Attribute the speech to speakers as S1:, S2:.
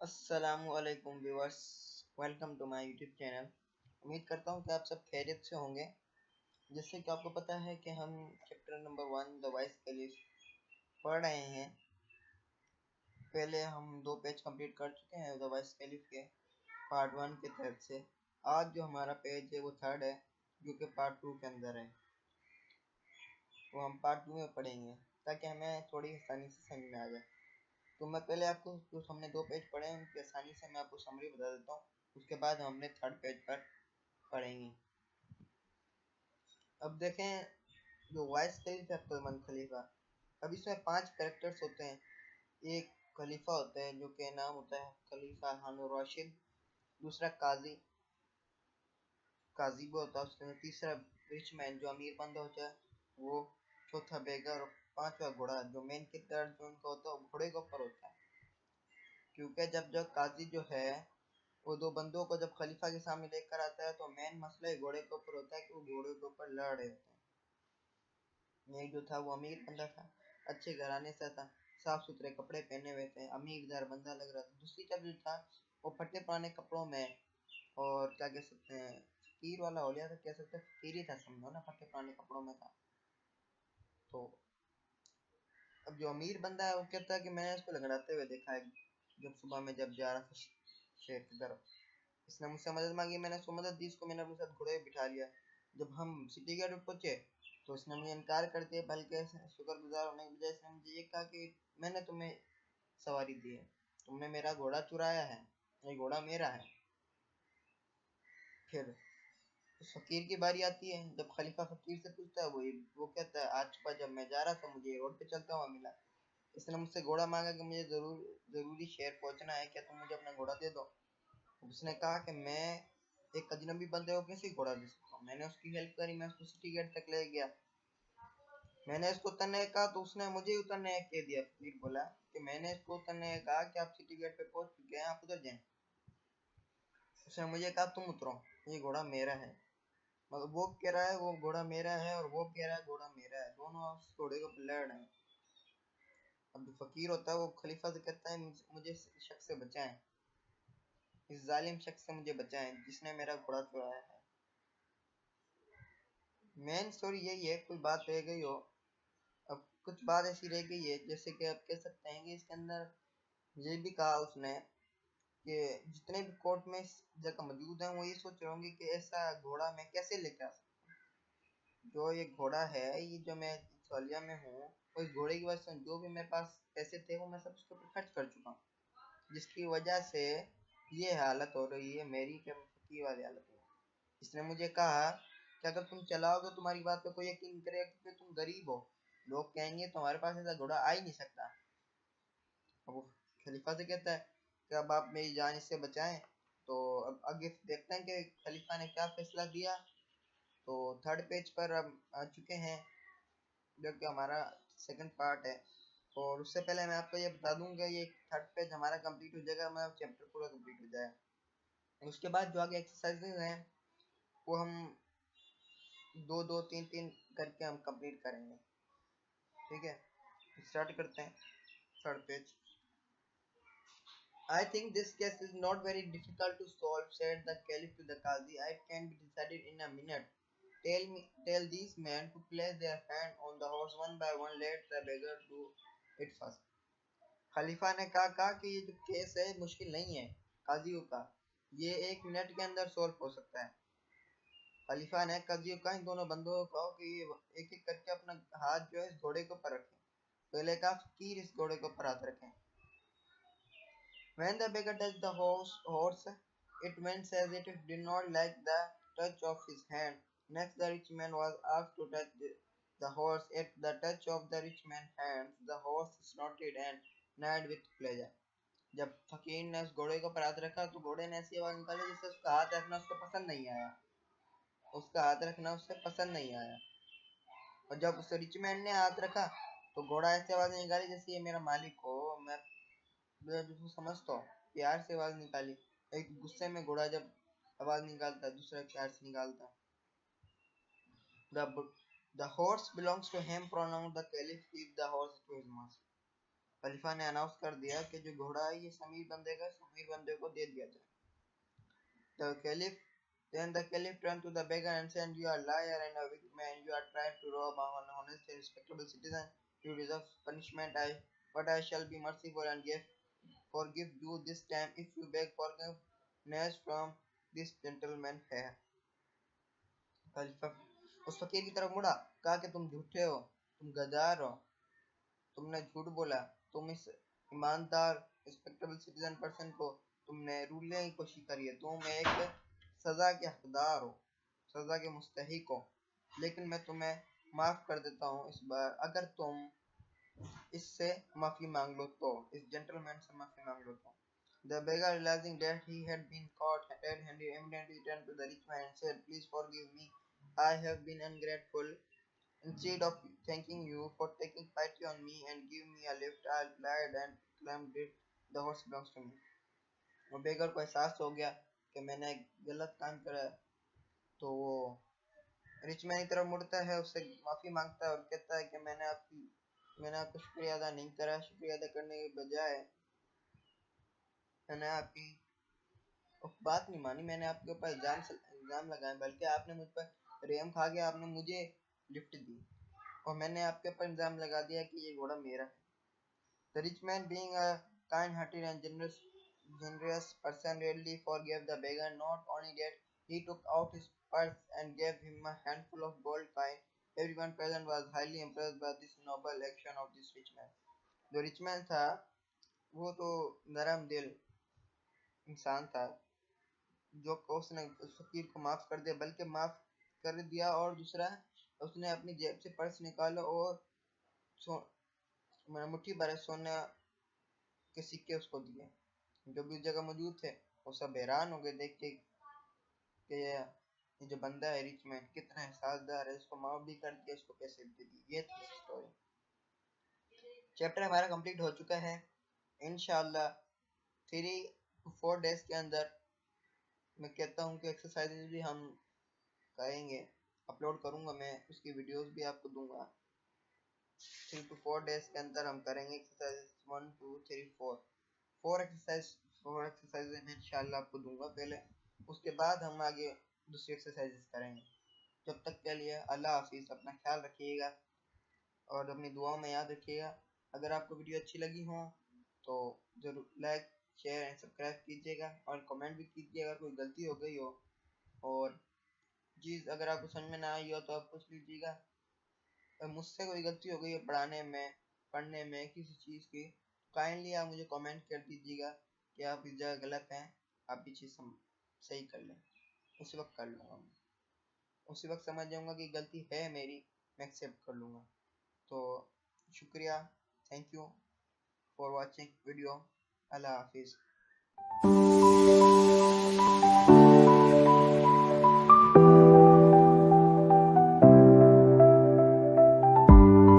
S1: अस्सलामुअलैकुम viewers, welcome to my YouTube channel. उम्मीद करता हूँ कि आप सब खैरियत से होंगे। जैसे कि आपको पता है कि हम chapter number 1 the voice caliph पढ़ रहे हैं। पहले हम 2 पेज कंप्लीट कर चुके हैं द वॉइस कैलिफ के पार्ट 1 के तरफ से। आज जो हमारा पेज है वो 3rd है, जो कि पार्ट 2 के अंदर है। वो हम पार्ट 2 में पढ़ेंगे ताकि हमें थोड़ी आसानी से समझ में आ जाए। तो मैं पहले आपको जो हमने 2 पेज पढ़े हैं उनकी आसानी से मैं आपको समरी बता देता हूँ। उसके बाद हम अपने 3rd पेज पर पढ़ेंगे। अब देखें, जो वॉइस कैलिफ है अब्दुल खलीफा, अब इसमें 5 कैरेक्टर्स होते हैं। एक खलीफा होता है जो कि नाम होता है खलीफा हारून राशिद, दूसरा काजी वो होता है उसके, तीसरा रिच मैन जो अमीर बंदा होता है वो, चौथा बेगर, और 5वां घोड़ा जो मेन किरदार जो उनका होता है वो घोड़े के ऊपर होता है। क्योंकि जब काजी जो है वो 2 बंदों को जब खलीफा के सामने लेकर आता है तो मेन मसला घोड़े के ऊपर होता है कि वो घोड़े के ऊपर लड़ रहे होते हैं। एक जो था वो अमीर बंदा था, अच्छे घराने से था, साफ सुथरे कपड़े पहने हुए थे, अमीरदार बंदा लग रहा था। दूसरी तरफ जो था वो फटे पुराने कपड़ों में, और क्या कह सकते हैं, फकीर वाला हो गया था, कह सकते हैं फकीर ही था, समझो ना, फटे पुराने कपड़ों में था। तो अब जो अमीर बंदा है वो कहता है कि मैंने इसको लंगड़ाते हुए देखा है जब सुबह में जब जा रहा था शहर की तरफ। इसने मुझसे मदद मांगी, मैंने उसको मदद दी, इसको मैंने अपने साथ घोड़े बिठा लिया। जब हम सिटी गेट पर पहुंचे तो इसने मुझे इनकार कर दिया, बल्कि शुक्रगुजार होने की बजाय इसने मुझे ये कहा कि मैंने तुम्हें सवारी दी है, तुमने मेरा घोड़ा चुराया है, ये घोड़ा मेरा है। फिर फकीर की बारी आती है। जब खलीफा फकीर से पूछता है वो कहता है आज सुबह जब मैं जा रहा था मुझे रोड पे चलता हुआ मिला, इसने मुझसे घोड़ा मांगा कि मुझे जरूरी शहर पहुंचना है, क्या तुम मुझे अपना घोड़ा दे दो। उसने कहा कि मैं एक अजनबी बंदे को कैसे घोड़ा दे सकता हूँ। मैंने उसकी हेल्प करी, मैं उसको सिटी गेट तक ले गया। मैंने इसको उतरने कहा तो उसने मुझे उतरने कह दिया। फिर बोला कि मैंने इसको उतरने कहा कि आप सिटी गेट पे पहुंच चुके हैं, आप उतर जाएं। उसने मुझे कहा तुम उतरो, ये घोड़ा मेरा है। मतलब वो कह रहा है वो घोड़ा मेरा है और वो कह रहा है घोड़ा मेरा है, दोनों उस घोड़े को लड़ रहे हैं। अब जो फकीर होता है वो खलीफा से कहता है मुझे इस शख्स से बचाएं, इस जालिम शख्स से मुझे बचाएं जिसने मेरा घोड़ा चुराया है। मेन स्टोरी यही है, कोई बात रह गई हो। अब कुछ बात ऐसी रह गई है जैसे कि आप कह सकते हैं कि इसके अंदर ये भी कहा उसने कि जितने भी कोर्ट में इस जगह मौजूद हैं वो ये सोच रहे होंगे कि ऐसा घोड़ा मैं कैसे लेकर आ सकता हूँ। जो ये घोड़ा है, ये जो मैं सौलिया में हूँ, वो इस घोड़े की वजह से जो भी मेरे पास पैसे थे वो मैं सब उसके ऊपर खर्च कर चुका हूँ, जिसकी वजह से ये हालत हो रही है मेरी, कि फकीर वाली हालत है। इसने मुझे कहा कि अगर तुम चलाओगे तुम्हारी बात पे कोई यकीन करेगा क्योंकि तुम गरीब हो, लोग कहेंगे तुम्हारे पास ऐसा घोड़ा आ ही नहीं सकता। अब वो खलीफा से कहता है कि अब आप मेरी जान इससे बचाएं। तो अब आगे देखते हैं कि खलीफा ने क्या फैसला दिया। तो 3rd पेज पर हम आ चुके हैं, जो कि हमारा 2nd पार्ट है। और उससे पहले मैं आपको ये बता दूंगा, ये 3rd पेज हमारा कंप्लीट हो जाएगा, हमारा चैप्टर पूरा कंप्लीट हो जाएगा। उसके बाद जो आगे एक्सरसाइजेज हैं वो हम 2 2 3 3 करके हम कंप्लीट करेंगे। ठीक है, स्टार्ट करते हैं 3rd page. I think this case is not very difficult to solve, said the caliph to the qazi. It can be decided in a minute. Tell these men to place their hand on the horse one by one. Let the beggar do it first. खलीफा ने कहा कि ये जो case है मुश्किल नहीं है काजियों का, ये 1 मिनट के अंदर सॉल्व हो सकता है। खलीफा ने काजियों का इन दोनों बंदों को कहा कि ये एक एक करके अपना हाथ जो है इस घोड़े के ऊपर रखें। पहले कहा फकीर इस घोड़े के ऊपर हाथ रखें। When the beggar touched the horse, it went as if it did not like the touch of his hand. Next, the rich man was asked to touch the horse. At the touch of the rich man's hand, the horse snorted and neighed with pleasure. जब फकीर ने उस घोड़े को पर हाथ रखा तो घोड़े ने ऐसी आवाज निकाली जिससे उसका हाथ रखना उसको पसंद नहीं आया। उसका हाथ रखना उससे पसंद नहीं आया। और जब उस रिच मैन ने हाथ रखा तो घोड़ा ऐसी आवाज निकाली जैसे ये मेरा मालिक हो, मैं जिसको समझता हूँ, प्यार से आवाज निकाली। एक गुस्से में घोड़ा जब आवाज निकालता है दूसरा प्यार से निकालता है। The horse belongs to him, pronounced the caliph. Give the horse to his master. खलीफा ने अनाउंस कर दिया कि जो घोड़ा है ये समीर बंदे का, समीर बंदे को दे दिया जाए. The caliph Then the caliph turned to the beggar and said, "You are a liar and a wicked man. You are trying to rob an honest and respectable citizen. You deserve punishment. But I shall be merciful and forgive you this time if you beg forgiveness from this gentleman here." खलीफा उस फकीर की तरफ मुड़ा, कहा कि तुम झूठे हो, तुम गद्दार हो, तुमने झूठ बोला, तुम इस ईमानदार रिस्पेक्टेबल सिटीजन पर्सन को तुमने रूलने की कोशिश करी है, तुम एक सजा के हकदार हो, सजा के मुस्तहिक हो, लेकिन मैं तुम्हें माफ कर देता हूँ इस बार, अगर तुम इससे माफी मांग लो तो, इस जेंटलमैन से माफी मांग लो तो. The beggar, realizing that he had been caught red-handed, immediately turned to the rich man and said, "Please forgive me. I have been ungrateful. Instead of thanking you for taking pity on me and give me a lift, I lied and claimed it. The horse belongs to me." और बेगर को एहसास हो गया कि मैंने गलत काम करा है, तो वो रिच मैन की तरफ मुड़ता है, उससे माफी मांगता है और कहता है कि मैंने आपका शुक्रिया अदा नहीं करा. शुक्रिया अदा करने के बजाय मैंने आपकी बात नहीं मानी, मैंने आपके ऊपर इल्जाम लगाए, बल्कि आपने मुझ पर रेम खा के आपने मुझे लिफ्ट दी और मैंने आपके ऊपर इल्जाम लगा दिया कि ये घोड़ा मेरा है. The rich man, being a kind-hearted and generous person, readily forgave the beggar. Not only that, he took out his purse and gave him a handful of gold coin. Everyone present was highly impressed by this noble action of this rich man. जो rich man था वो तो नरम दिल इंसान था, जो उसने उस फकीर को माफ कर दिया, बल्कि माफ कर दिया, और दूसरा उसने अपनी जेब से पर्स निकाला और मुट्ठी भर सोने के सिक्के उसको दिए. जो भी उस जगह मौजूद थे वो सब हैरान हो गए देख के कि ये जो बंदा है रिच मैन कितना एहसासदार है, इसको माफ भी कर दिया, इसको पैसे भी दे दिए. ये थी स्टोरी. चैप्टर हमारा कंप्लीट हो चुका है. इंशाल्लाह 3 to 4 डेज के अंदर मैं कहता हूँ कि एक्सरसाइजेज भी हम करेंगे, अपलोड करूँगा, मैं उसकी वीडियोस भी आपको दूंगा. 3 to 4 डेज के अंदर हम करेंगे एक्सरसाइज 1 2 3 4 4 एक्सरसाइज मैं इंशाल्लाह आपको दूंगा पहले, उसके बाद हम आगे दूसरी एक्सरसाइजेस करेंगे. जब तक के लिए अल्लाह हाफिज़, अपना ख्याल रखिएगा और अपनी दुआओं में याद रखिएगा. अगर आपको वीडियो अच्छी लगी हो तो ज़रूर लाइक शेयर एंड सब्सक्राइब कीजिएगा और कमेंट भी कीजिएगा अगर कोई गलती हो गई हो, और चीज़ अगर आपको समझ में ना आई हो तो आप पूछ लीजिएगा. मुझसे कोई गलती हो गई है पढ़ने में किसी चीज़ की, काइंडली आप मुझे कमेंट कर दीजिएगा कि आप इस जगह गलत हैं, आप ये चीज़ सही कर लें. उसी वक्त कर लूँगा मैं, उसी वक्त समझ जाऊँगा कि गलती है मेरी, मैं एक्सेप्ट कर लूँगा. तो शुक्रिया, thank you for watching video. अल्लाह हाफिज़.